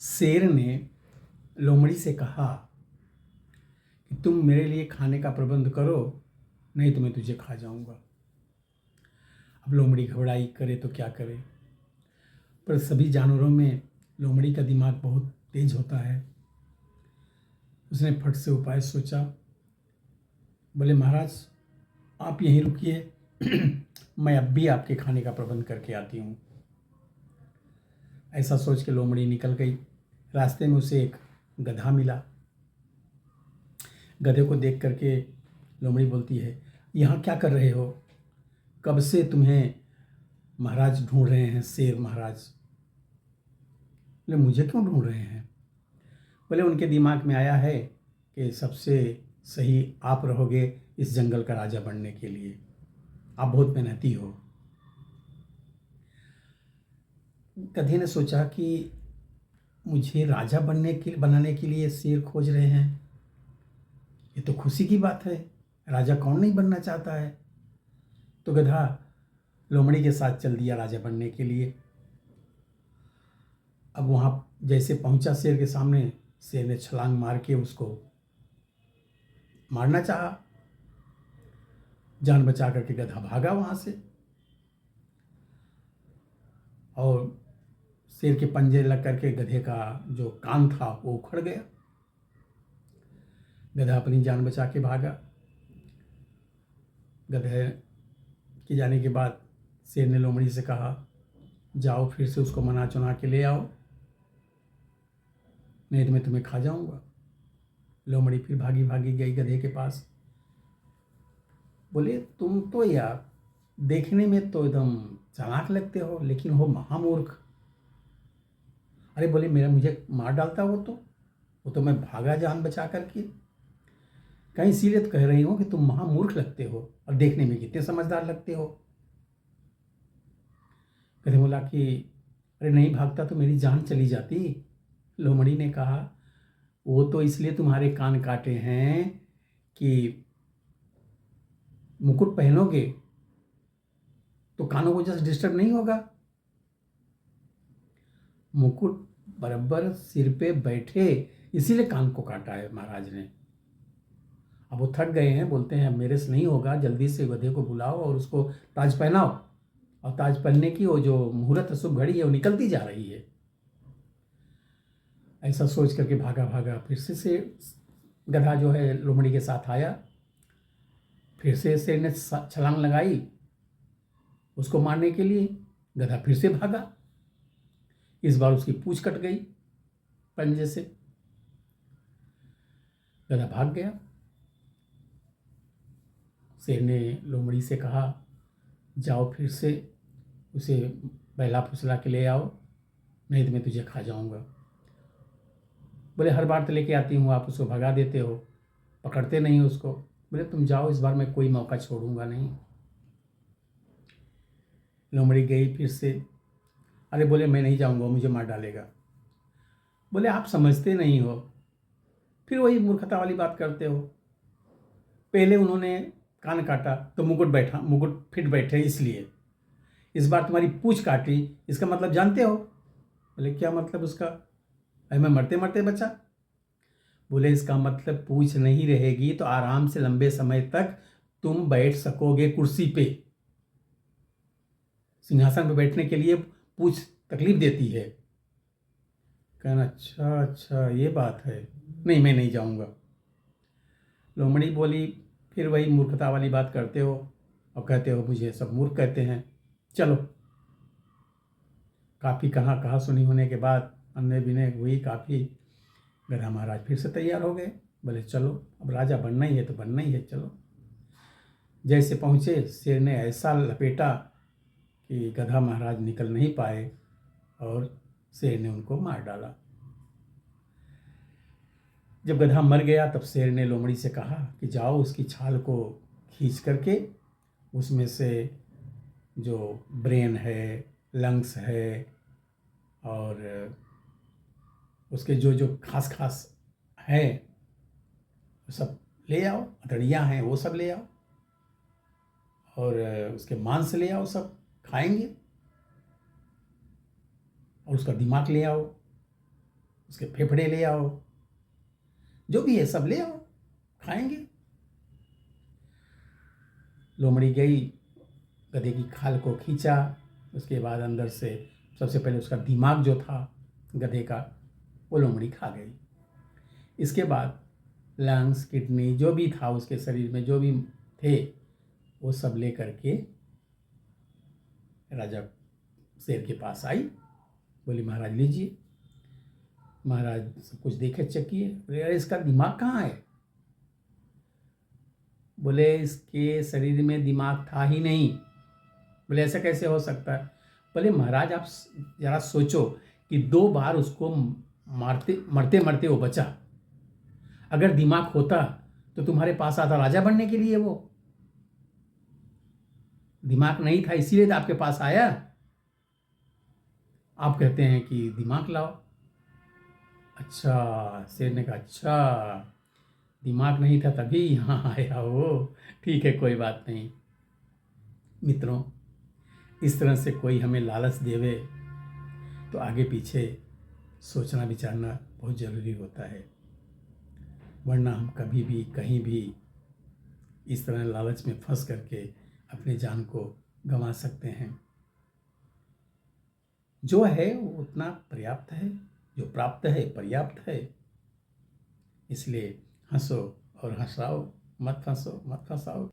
शेर ने लोमड़ी से कहा कि तुम मेरे लिए खाने का प्रबंध करो, नहीं तो मैं तुझे खा जाऊंगा। अब लोमड़ी घबराई, करे तो क्या करे। पर सभी जानवरों में लोमड़ी का दिमाग बहुत तेज होता है। उसने फट से उपाय सोचा। बोले, महाराज आप यहीं रुकिए, मैं अब भी आपके खाने का प्रबंध करके आती हूँ। ऐसा सोच के लोमड़ी निकल गई। रास्ते में उसे एक गधा मिला। गधे को देख करके लोमड़ी बोलती है, यहाँ क्या कर रहे हो? कब से तुम्हें महाराज ढूंढ रहे हैं, शेर महाराज। बोले, मुझे क्यों ढूंढ रहे हैं? बोले, उनके दिमाग में आया है कि सबसे सही आप रहोगे इस जंगल का राजा बनने के लिए। आप बहुत मेहनती हो। गधे ने सोचा कि मुझे राजा बनाने के लिए शेर खोज रहे हैं। ये तो खुशी की बात है, राजा कौन नहीं बनना चाहता है। तो गधा लोमड़ी के साथ चल दिया राजा बनने के लिए। अब वहाँ जैसे पहुंचा शेर के सामने, शेर ने छलांग मार के उसको मारना चाहा। जान बचा करके गधा भागा वहाँ से और शेर के पंजे लग करके गधे का जो कान था वो उखड़ गया। गधा अपनी जान बचा के भागा। गधे के जाने के बाद शेर ने लोमड़ी से कहा, जाओ फिर से उसको मना चुना के ले आओ, नहीं तो मैं तुम्हें खा जाऊंगा। लोमड़ी फिर भागी भागी गई गधे के पास। बोले, तुम तो यार देखने में तो एकदम चालाक लगते हो, लेकिन हो महामूर्ख। अरे बोले, मेरा मुझे मार डालता वो तो मैं भागा जान बचा करके। कहीं इसीलिए तो कह रही हूँ कि तुम महामूर्ख लगते हो और देखने में कितने समझदार लगते हो। गधे बोला कि अरे नहीं भागता तो मेरी जान चली जाती। लोमड़ी ने कहा, वो तो इसलिए तुम्हारे कान काटे हैं कि मुकुट पहनोगे तो कानों को जस्ट डिस्टर्ब नहीं होगा। मुकुट बराबर सिर पे बैठे, इसीलिए कान को काटा है महाराज ने। अब वो थक गए हैं, बोलते हैं अब मेरे से नहीं होगा, जल्दी से गधे को बुलाओ और उसको ताज पहनाओ। और ताज पहनने की वो जो मुहूर्त शुभ घड़ी है वो निकलती जा रही है। ऐसा सोच करके भागा भागा फिर से गधा जो है लोमड़ी के साथ आया। फिर से शेर ने छलांग लगाई उसको मारने के लिए। गधा फिर से भागा। इस बार उसकी पूंछ कट गई पंजे से। गधा भाग गया। शेर ने लोमड़ी से कहा, जाओ फिर से उसे बहला फुसला के ले आओ, नहीं तो मैं तुझे खा जाऊंगा। बोले, हर बार तो लेके आती हूँ, आप उसको भगा देते हो, पकड़ते नहीं उसको। बोले, तुम जाओ, इस बार मैं कोई मौका छोड़ूंगा नहीं। लोमड़ी गई फिर से। अरे बोले, मैं नहीं जाऊंगा, मुझे मार डालेगा। बोले, आप समझते नहीं हो, फिर वही मूर्खता वाली बात करते हो। पहले उन्होंने कान काटा तो मुकुट फिट बैठे, इसलिए इस बार तुम्हारी पूंछ काटी, इसका मतलब जानते हो? बोले, क्या मतलब उसका? अरे मैं मरते मरते बचा। बोले, इसका मतलब पूंछ नहीं रहेगी तो आराम से लंबे समय तक तुम बैठ सकोगे कुर्सी पे। सिंहासन पे बैठने के लिए पूंछ तकलीफ देती है। कहना, अच्छा अच्छा ये बात है, नहीं मैं नहीं जाऊंगा। लोमड़ी बोली, फिर वही मूर्खता वाली बात करते हो और कहते हो मुझे सब मूर्ख कहते हैं। चलो। काफ़ी कहाँ कहाँ सुनी होने के बाद अन्य बिने हुई काफ़ी। गधा महाराज फिर से तैयार हो गए। बोले, चलो अब राजा बनना ही है तो बनना ही है, चलो। जैसे पहुँचे, शेर ने ऐसा लपेटा कि गधा महाराज निकल नहीं पाए और शेर ने उनको मार डाला। जब गधा मर गया तब शेर ने लोमड़ी से कहा कि जाओ उसकी छाल को खींच करके उसमें से जो ब्रेन है, लंग्स है और उसके जो जो खास खास है वो सब ले आओ, हथड़ियाँ हैं वो सब ले आओ और उसके मांस ले आओ, सब खाएंगे। और उसका दिमाग ले आओ। उसके फेफड़े ले आओ, जो भी है सब ले आओ, खाएंगे। लोमड़ी गई, गधे की खाल को खींचा, उसके बाद अंदर से सबसे पहले उसका दिमाग जो था गधे का, वो लोमड़ी खा गई। इसके बाद लंग्स, किडनी, जो भी था उसके शरीर में, जो भी थे, वो सब ले करके राजा शेर के पास आई। बोली महाराज लीजिए। महाराज सब कुछ देखे, चेक किए, अरे इसका दिमाग कहाँ है? बोले इसके शरीर में दिमाग था ही नहीं। बोले ऐसा कैसे हो सकता है? बोले महाराज आप जरा सोचो कि 2 बार उसको मरते मरते वो बचा। अगर दिमाग होता तो तुम्हारे पास आता राजा बनने के लिए। वो दिमाग नहीं था इसीलिए तो आपके पास आया। आप कहते हैं कि दिमाग लाओ। अच्छा, शेर ने कहा अच्छा दिमाग नहीं था तभी यहाँ आया हो, ठीक है कोई बात नहीं। मित्रों, इस तरह से कोई हमें लालच देवे तो आगे पीछे सोचना विचारना बहुत ज़रूरी होता है, वरना हम कभी भी कहीं भी इस तरह लालच में फंस करके अपने जान को गंवा सकते हैं। जो है वो उतना पर्याप्त है, जो प्राप्त है पर्याप्त है। इसलिए हंसो और हंसाओ, मत फंसो मत फंसाओ।